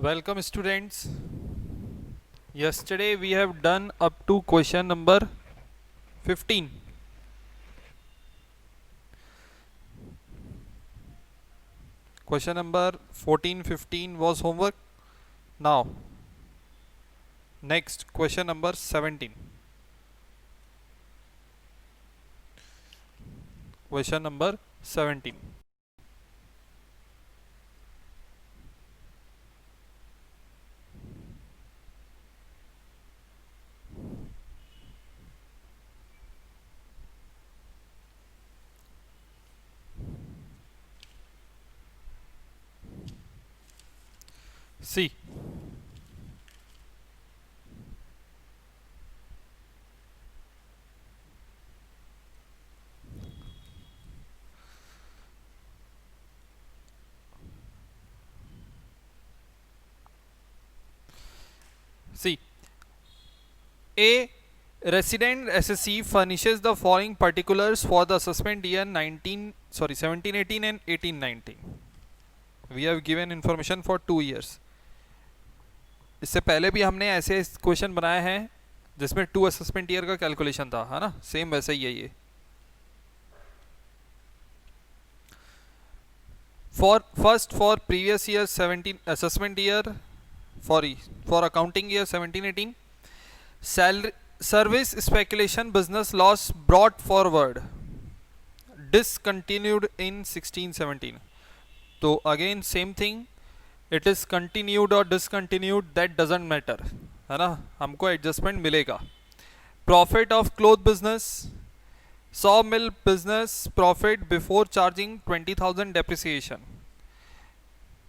Welcome students. Yesterday we have done up to question number 15. Question number 14, 15 was homework. Now next question number 17. Question number 17. See, a resident SSC furnishes the following particulars for the assessment year 17, 18 and 18, 19. We have given information for 2 years. इससे पहले भी हमने ऐसे question बनाए हैं जिसमें 2 assessment year का calculation था, है ना? सेम वैसे ही है ये. For previous year 17 assessment year, for accounting year 17-18, salary service speculation business loss brought forward discontinued in 16-17. तो again same thing, it is continued or discontinued, that doesn't matter, है ना? हमको एडजस्टमेंट मिलेगा. Profit of cloth business, saw mill business profit before charging 20,000 depreciation.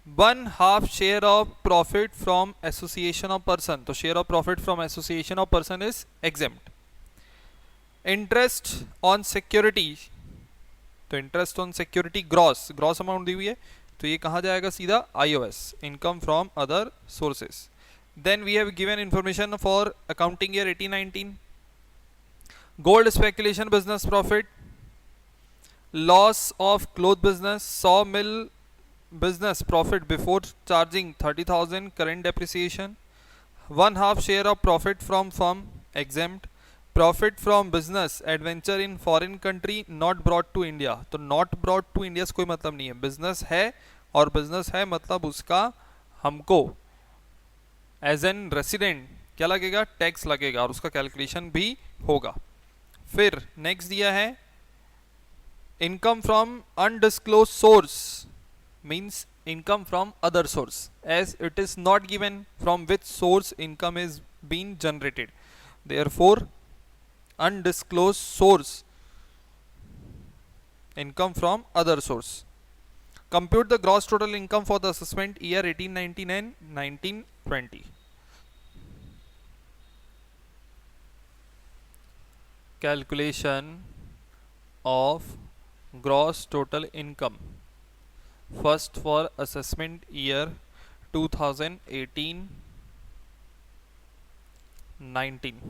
1/2 share of profit from association of person. तो share of profit from association of person is exempt. Interest on security, तो interest on security gross amount दी हुई है, तो ये कहाँ जाएगा? सीधा IOS, income from other sources. Then we have given information for accounting year 18-19. Gold speculation business profit, loss of cloth business, saw mill business profit before charging 30,000 current depreciation. 1/2 share of profit from firm exempt. Profit from business adventure in foreign country not brought to India. तो not brought to India से कोई मतलब नहीं है, business है और business है मतलब उसका हमको एज एन रेसिडेंट क्या लगेगा? टैक्स लगेगा और उसका कैलकुलेशन भी होगा. फिर नेक्स्ट दिया है income from undisclosed source, means income from other source, as it is not given from which source income is been generated. Therefore undisclosed source, income from other source. Compute the gross total income for the assessment year 18-19 and 19-20. Calculation of gross total income. First for assessment year 2018-19.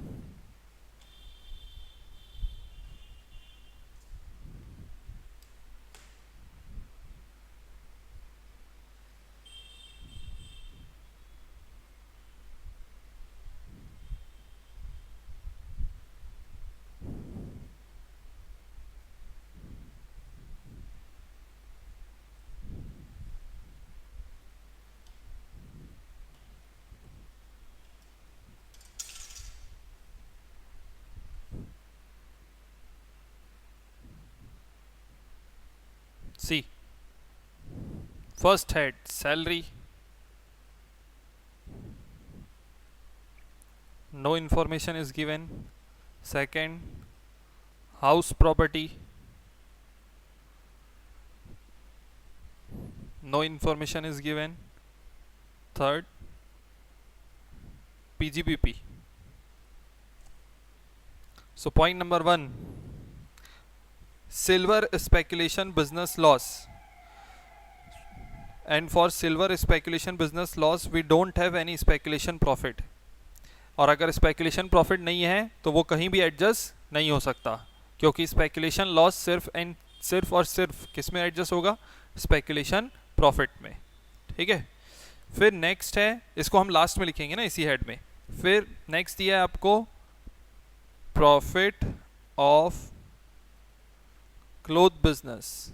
See, first head salary, no information is given. Second, house property, no information is given. Third, PGBP. So point number 1, silver speculation business loss. And for silver speculation business loss we don't have any speculation profit. और अगर speculation profit नहीं है तो वो कहीं भी adjust नहीं हो सकता, क्योंकि स्पेकुलेशन लॉस सिर्फ और सिर्फ किस में एडजस्ट होगा? स्पेकुलेशन प्रॉफिट में. ठीक है. फिर नेक्स्ट है, इसको हम लास्ट में लिखेंगे ना इसी हेड में। फिर नेक्स्ट दिया है आपको profit of cloth business.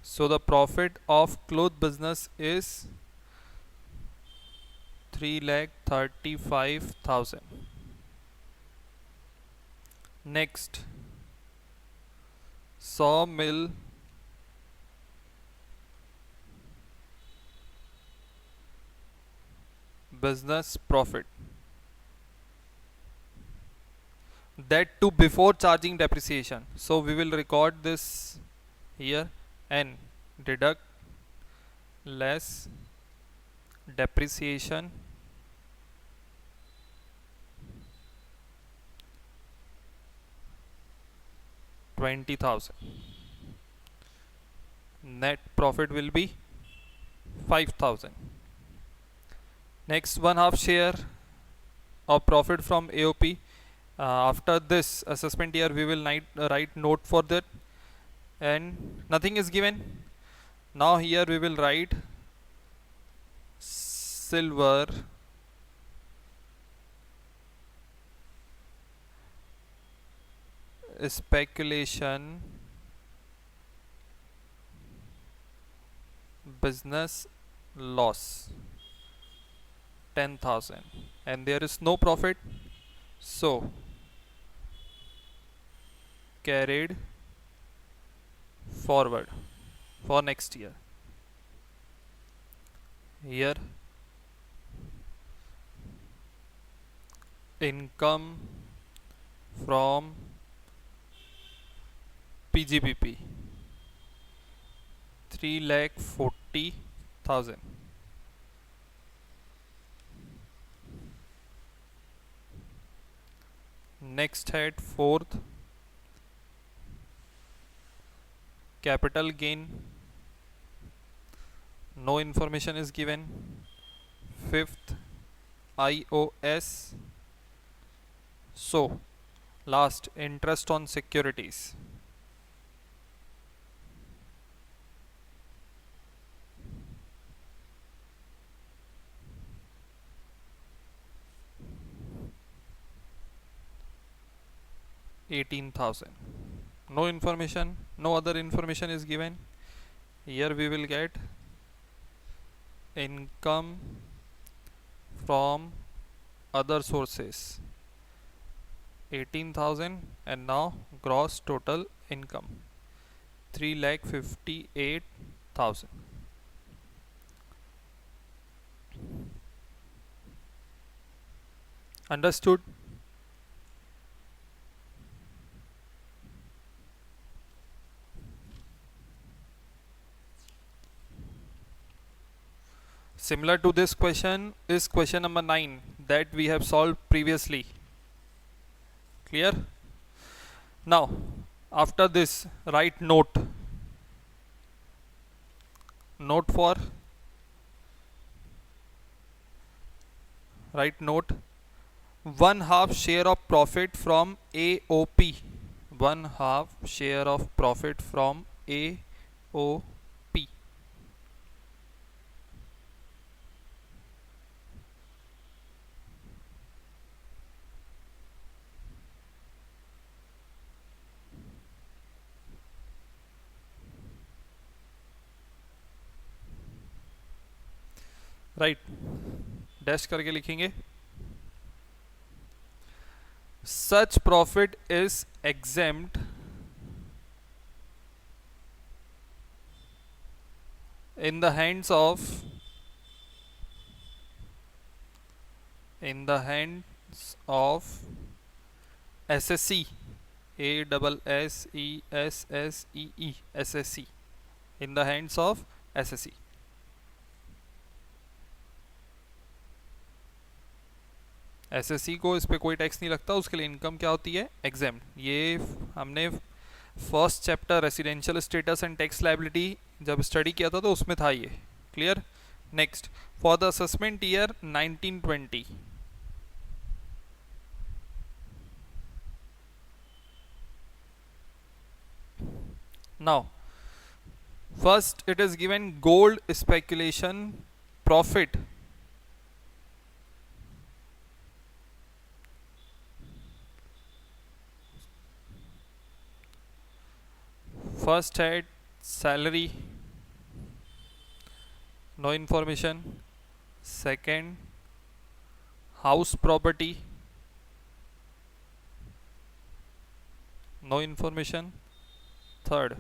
So the profit of cloth business is 3,35,000. Next, sawmill business profit, that too before charging depreciation. So we will record this here, and deduct less depreciation 20,000. Net profit will be 5,000. Next, 1/2 share of profit from AOP. After this assessment year, we will write note for that, and nothing is given. Now here we will write silver speculation business loss 10,000, and there is no profit, so carried forward for next year. Here income from PGBP 3,40,000. Next head, fourth, capital gain, no information is given. Fifth, IOS. So last, interest on securities. $18,000. No information, no other information is given. Here we will get income from other sources 18,000, and now gross total income 3,58,000. Understood? Similar to this question is question number 9 that we have solved previously. Clear? Now, after this, write note. Note for, write note, 1/2 share of profit from AOP. 1/2 share of profit from AOP. Right, dash करके लिखेंगे such profit is exempt in the hands of SSC, ASSEE, SSC, in the hands of SSC. SSC को इस पे कोई tax नहीं लगता, उसके लिए इनकम क्या होती है, एग्जेम्प्ट। ये हमने first chapter residential status and tax liability जब स्टडी किया था तो उसमें था ये। Clear? Next, for the assessment year 1920, now First, it is given gold speculation profit. First head salary, no information. Second, house property, no information. Third,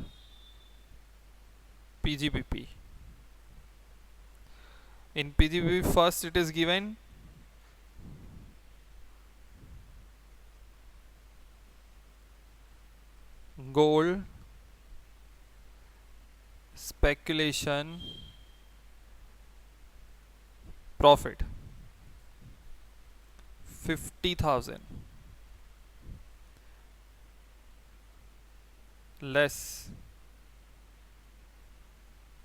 PGBP. In PGBP, first it is given gold speculation profit 50,000 less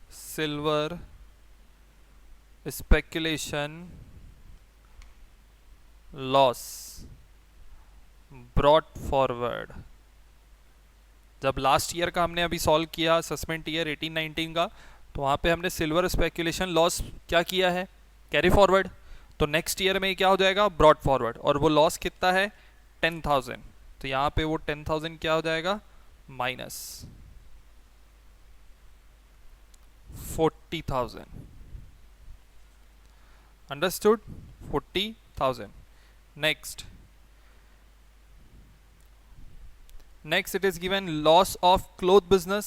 silver speculation loss brought forward. जब last year का हमने अभी solve किया assessment year 18-19 का, तो वहाँ पे हमने सिल्वर स्पेकुलेशन लॉस क्या किया है, कैरी फॉरवर्ड. तो नेक्स्ट ईयर में क्या हो जाएगा, ब्रॉड फॉरवर्ड. और वो लॉस कितना है, 10,000. तो यहाँ पे वो 10,000 क्या हो जाएगा, minus 40,000. Understood, 40,000. Next it is given loss of cloth business.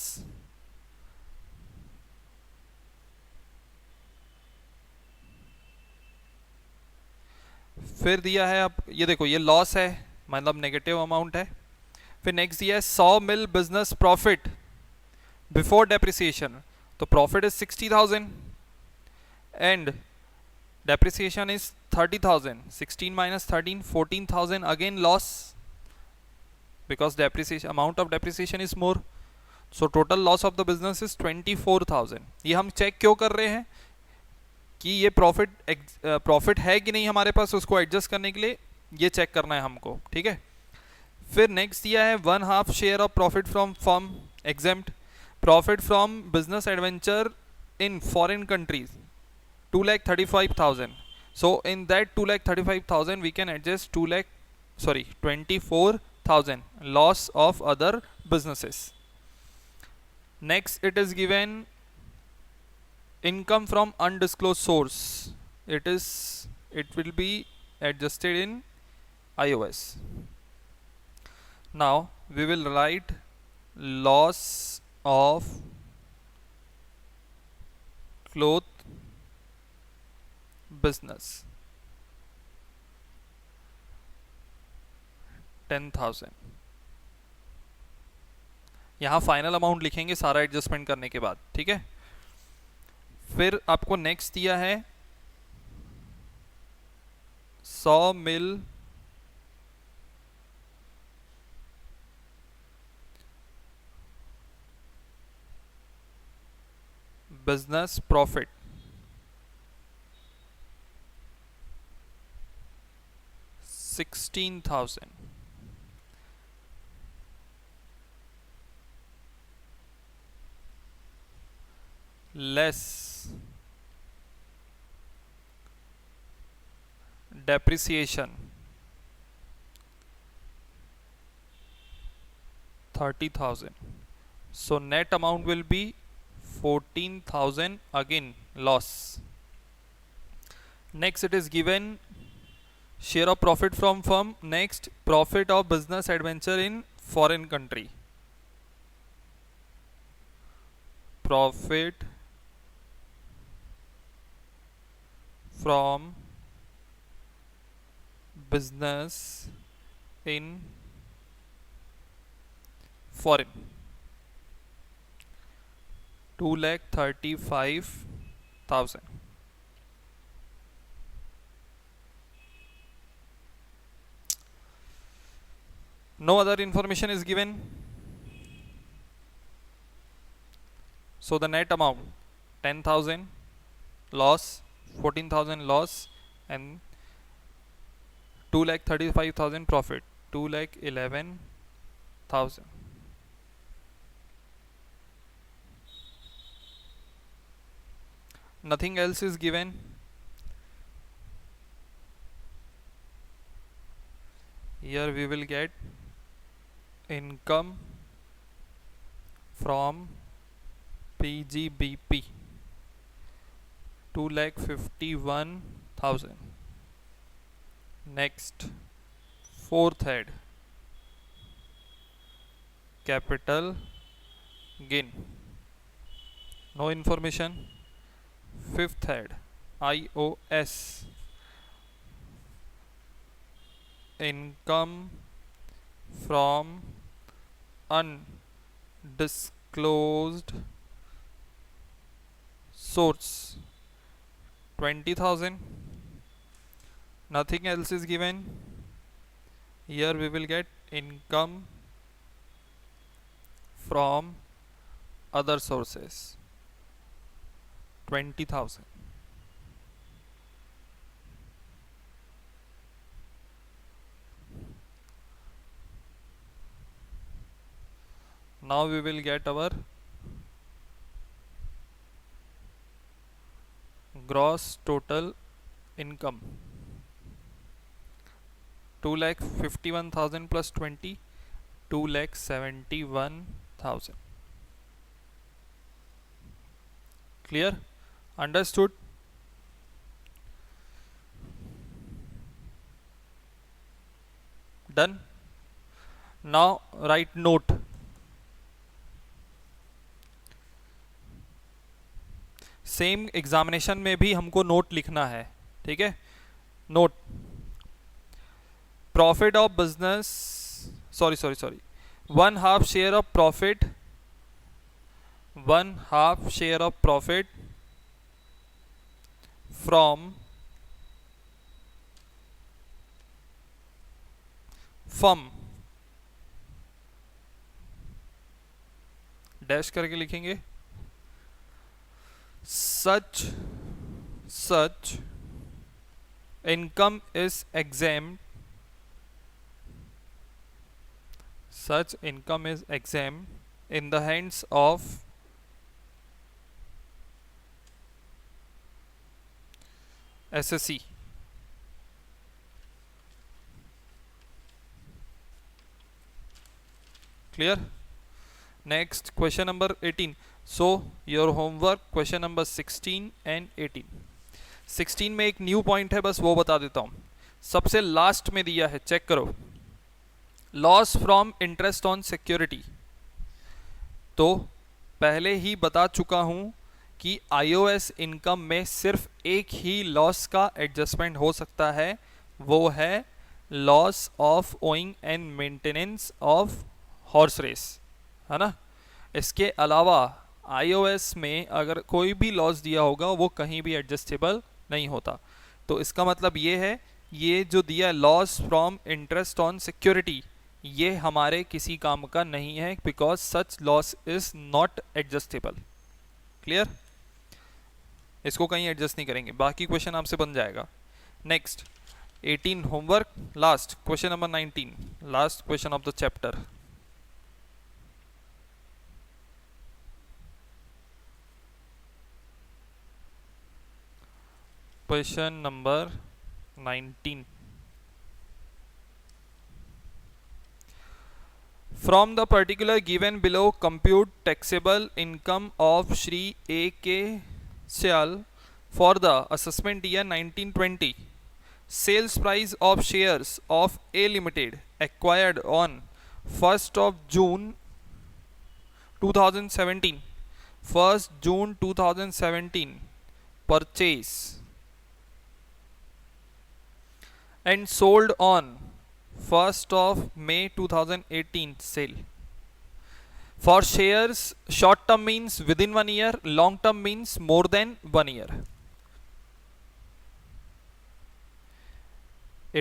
फिर दिया है, अब ये देखो ये लॉस है, मतलब नेगेटिव अमाउंट है. फिर नेक्स्ट दिया है सॉ मिल बिजनेस प्रॉफिट बिफोर डेप्रिसिएशन. तो profit is 60,000 and depreciation is 30,000. 16 minus 13, 14,000. Again loss because depreciation, amount of depreciation is more. So total loss of the business is 24,000. ये हम check क्यों कर रहे हैं कि ये प्रॉफिट है कि नहीं हमारे पास, उसको एडजस्ट करने के लिए ये चेक करना है हमको. ठीक है. फिर नेक्स्ट दिया है 1/2 share of profit from firm exempt. Profit from business adventure in foreign countries 2,35,000. So in that 2,35,000 we can adjust 24,000 loss of other businesses. Next it is given income from undisclosed source. It will be adjusted in iOS. Now we will write loss of cloth business 10,000. यहाँ final amount लिखेंगे सारा adjustment करने के बाद. ठीक है. फिर आपको नेक्स्ट दिया है saw mill business profit 16,000 less depreciation 30,000. So net amount will be 14,000, again loss. Next it is given share of profit from firm. Next, profit of business adventure in foreign country. Profit from business in foreign 2,35,000. No other information is given. So the net amount 10,000 loss, 14,000 loss, and 2,35,000 profit, 2,11,000. nothing else is given. Here we will get income from PGBP 2,51,000. Next, fourth head, capital gain, no information. Fifth head, IOS, income from undisclosed source, 20,000. Nothing else is given. Here we will get income from other sources, 20,000. Now we will get our gross total income, 2,51,000 plus 20, 2,71,000. Clear? Understood? Done? Now write note. Same examination में भी हमको note लिखना है, ठीक है? Note, profit of business, sorry 1/2 share of profit, 1/2 share of profit from firm, dash करके लिखेंगे, such income is exempt, such income is exempt in the hands of SSC. Clear? Next, question number 18. So your homework question number 16 and 18. 16 में एक new point है, बस वो बता देता हूँ, सबसे लास्ट में दिया है, चेक करो, loss from interest on security. तो पहले ही बता चुका हूँ कि आईओएस इनकम में सिर्फ एक ही लॉस का एडजस्टमेंट हो सकता है, वो है loss of owning and maintenance of horse race, है ना? इसके अलावा आईओएस में अगर कोई भी लॉस दिया होगा वो कहीं भी एडजस्टेबल नहीं होता। तो इसका मतलब ये है, ये जो दिया loss from interest on security, ये हमारे किसी काम का नहीं है, because such loss is not adjustable. Clear? इसको कहीं एडजस्ट नहीं करेंगे, बाकी क्वेश्चन आपसे बन जाएगा। Next 18 homework, last question number 19, last question of the chapter. Question number 19. From the particular given below, compute taxable income of Shri A.K. Syal for the assessment year 1920. Sales price of shares of A Limited acquired on 1st of June 2017. 1st June 2017 purchase and sold on 1st of May 2018 sale. For shares, short term means within 1 year, long term means more than 1 year.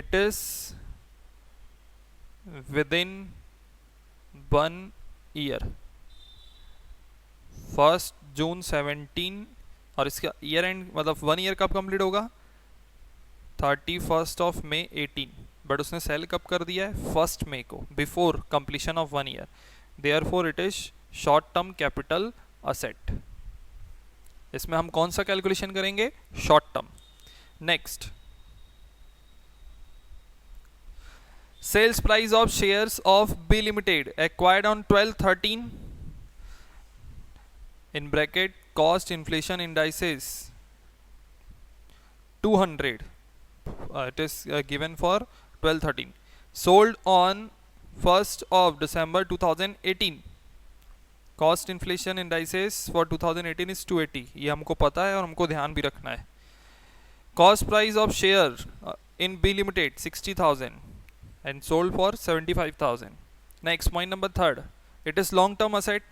It is within 1 year. 1st June 17 और इसका year and मतलब 1 year कब complete होगा? 31st of May 18, but उसने sell कब कर दिया है? 1st May को, before completion of 1 year. Therefore it is short term capital asset. इसमें हम कौन सा कैलकुलेशन करेंगे? Short term. Next, sales price of shares of B limited acquired on 12/13 in bracket cost inflation indices 200, it is given for 12/13, sold on 1st of December 2018, cost inflation indices for 2018 is 280, ये हमको पता है और हमको ध्यान भी रखना है। cost price of share in B limited 60,000 and sold for 75,000. next, point number third, it is long term asset.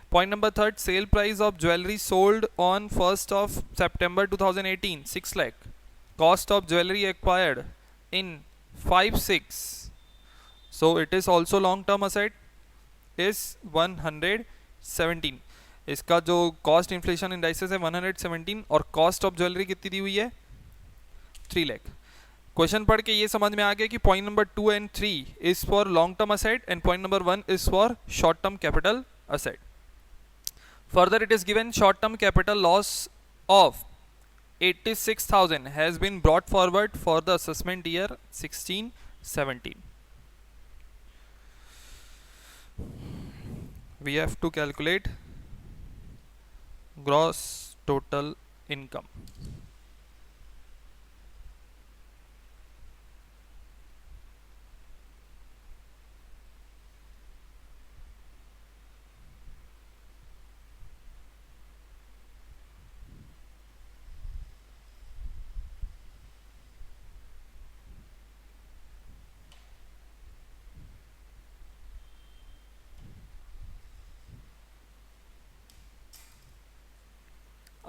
Point number third, sale price of jewelry sold on 1st of September 2018 6 lakh, cost of jewelry acquired in 5/6, so it is also long term asset, is 117. इसका जो cost inflation indices है 117 और cost of jewellery कितनी दी हुई है? 3 lakh. Question पढ़ के ये समझ में आ गया कि point number 2 and 3 is for long term asset and point number 1 is for short term capital asset. Further, it is given short-term capital loss of 86,000 has been brought forward for the assessment year 16-17. We have to calculate gross total income.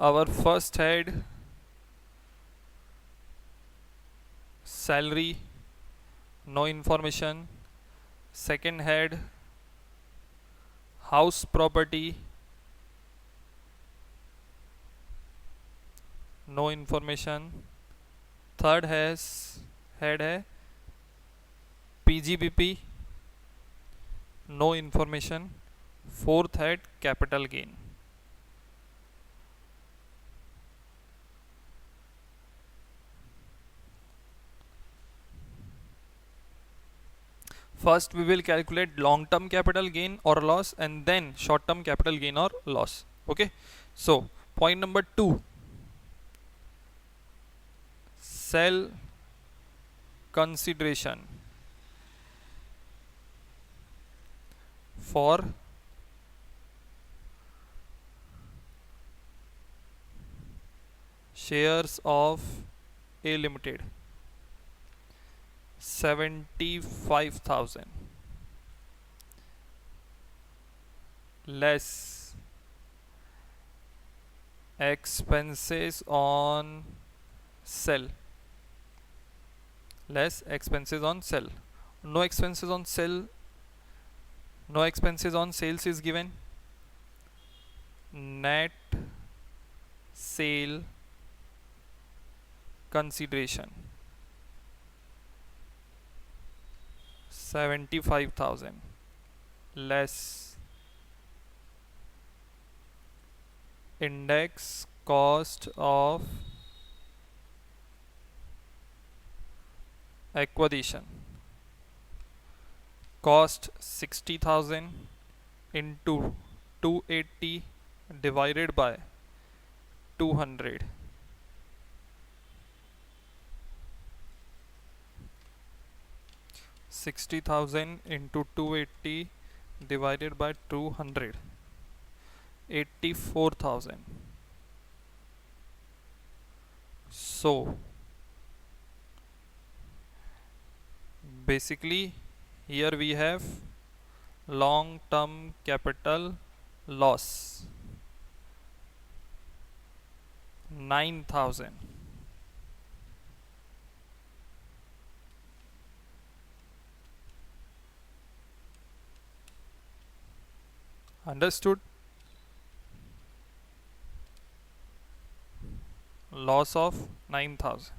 Our first head, salary, no information. Second head, house property, no information. Third head है PGBP, no information. Fourth head, capital gain. First we will calculate long term capital gain or loss and then short term capital gain or loss. Okay, so point number 2, sell consideration for shares of A limited 75,000 less expenses on sell, less expenses on sell. No expenses on sell, no expenses on sales is given. Net sale consideration 75,000 less index cost of acquisition, cost 60,000 into 280 divided by 200, $60,000 into 280 divided by 200, 84,000. So basically here we have long term capital loss 9,000. Understood? Loss of 9,000.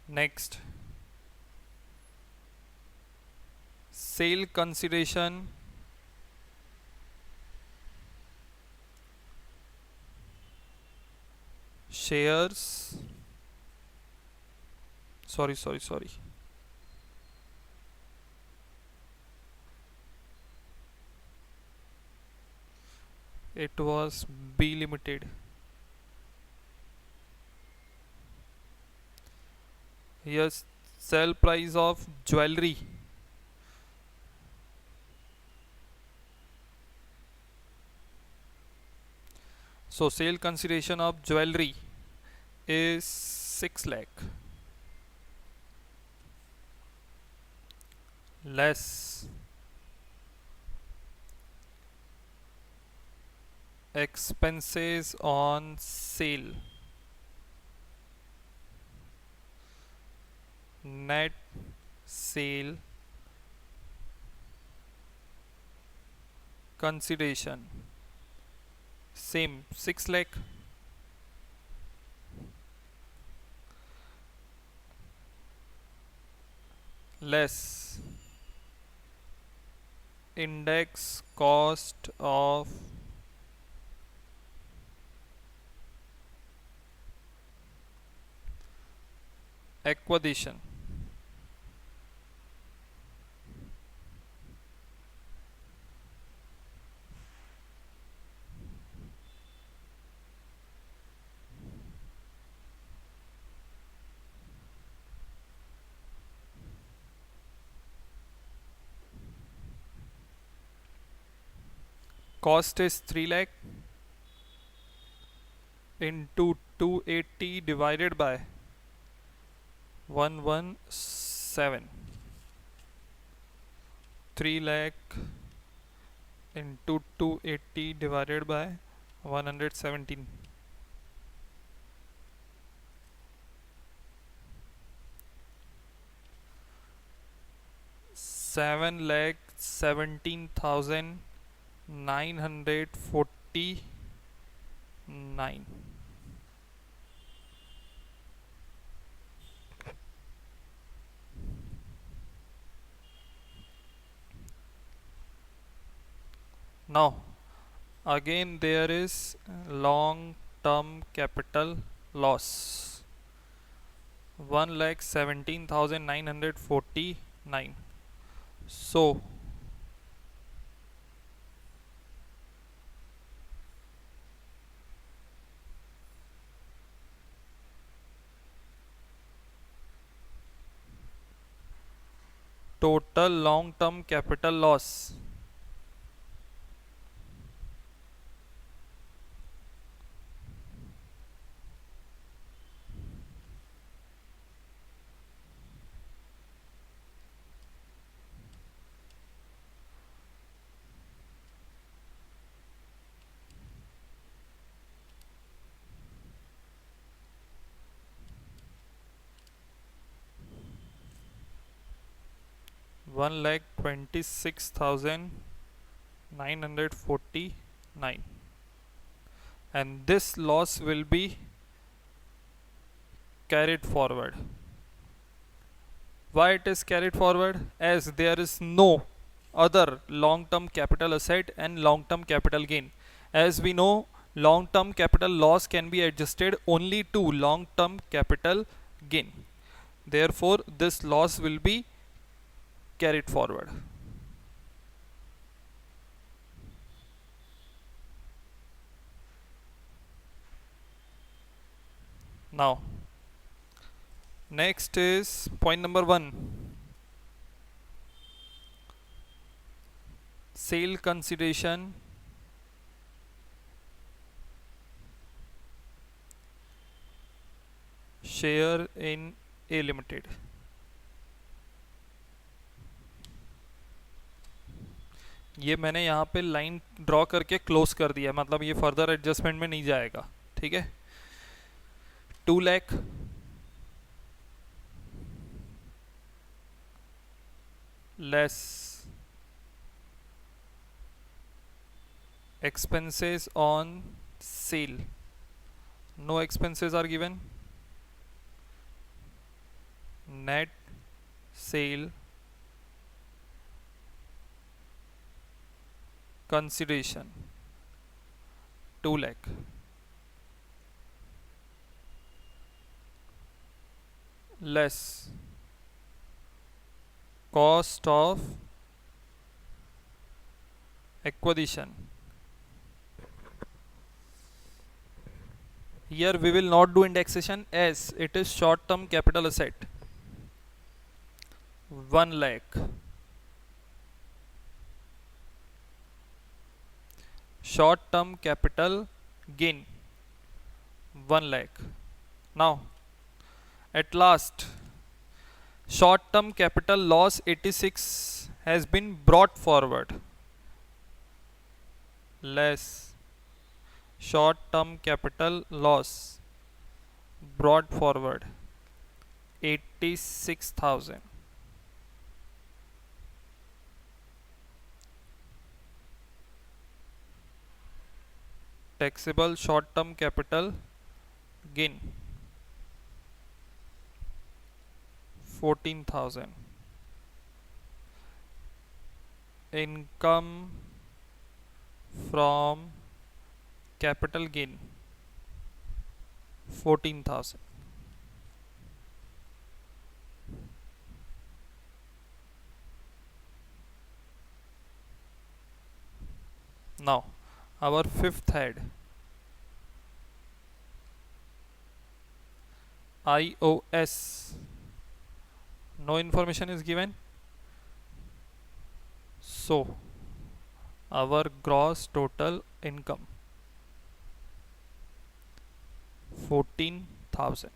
Next, sale consideration shares, sorry, it was B Limited. Yes, sell price of jewelry. So sale consideration of jewelry is 6 lakh less expenses on sale, net sale consideration same 6 lakh less index cost of acquisition. Cost is 3 lakh into 280 divided by 117. 3 lakh into 280 divided by 117. 7,17,949. Now again there is long term capital loss, 1,17,949. So total long term capital loss one lakh 26,949, and this loss will be carried forward. Why it is carried forward? As there is no other long term capital asset and long term capital gain. As we know, long term capital loss can be adjusted only to long term capital gain. Therefore this loss will be carried forward. Now next is point number 1, sale consideration share in A Limited. ये मैंने यहाँ पे line draw करके close कर दिया, मतलब ये further adjustment में नहीं जाएगा, ठीक है। 2 lakh less expenses on sale, no expenses are given, net sale consideration 2 lakh less cost of acquisition. Here we will not do indexation as it is short term capital asset. 1 lakh. Short term capital gain 1 lakh. Now at last, short term capital loss 86 has been brought forward. Less short term capital loss brought forward 86,000. Taxable short term capital gain 14,000. Income from capital gain 14,000. Now our fifth head, IOS. No information is given, so our gross total income 14,000.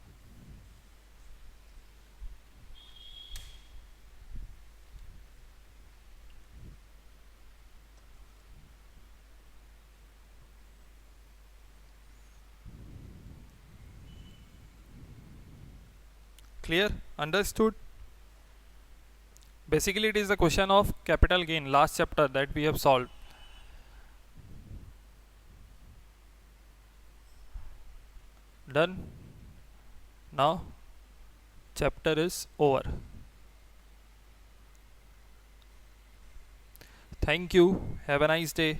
Clear? Understood? Basically it is the question of capital gain, last chapter that we have solved. Done? Now chapter is over. Thank you. Have a nice day.